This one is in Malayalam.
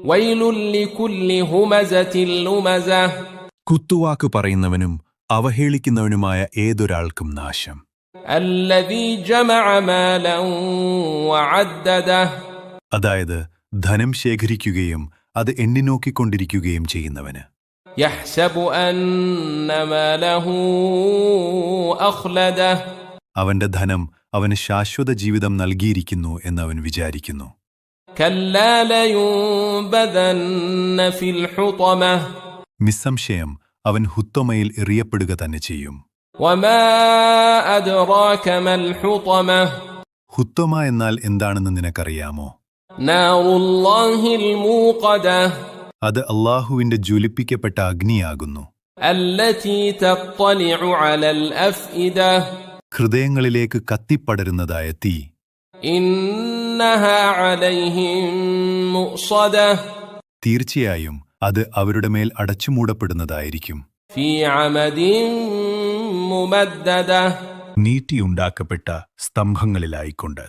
ويل لكل همزة لمزة കുത്തുവാക്ക് പറയുന്നവനും അവഹേളിക്കുന്നവനുമായ ഏതൊരാൾക്കും നാശം. الذي جمع مالا وعدده അതായത് ധനം ശേഖരിക്കുകയും അത് എണ്ണിനോക്കിക്കൊണ്ടിരിക്കുകയും ചെയ്യുന്നവന്. يحسب أن ماله أخلده അവന്റെ ധനം അവന് ശാശ്വത ജീവിതം നൽകിയിരിക്കുന്നു എന്നവൻ വിചാരിക്കുന്നു. كلا لينبذن في الحطمة നിസ്സംശയം അവൻ ഹുത്തമയിൽ എറിയപ്പെടുക തന്നെ ചെയ്യും. وما أدراك ما الحطمة ഹുത്തമ എന്നാൽ എന്താണെന്ന് നിനക്കറിയാമോ? نار الله الموقدة അത് അള്ളാഹുവിന്റെ ജ്വലിപ്പിക്കപ്പെട്ട അഗ്നിയാകുന്നു. التي تطلع على الأفئدة ഹൃദയങ്ങളിലേക്ക് കത്തിപ്പടരുന്നതായ തീ. إنها عليهم مؤصدة തീർച്ചയായും അത് അവരുടെ മേൽ അടച്ചുമൂടപ്പെടുന്നതായിരിക്കും. في عمد ممددة നീട്ടിയുണ്ടാക്കപ്പെട്ട സ്തംഭങ്ങളിലായിക്കൊണ്ട്.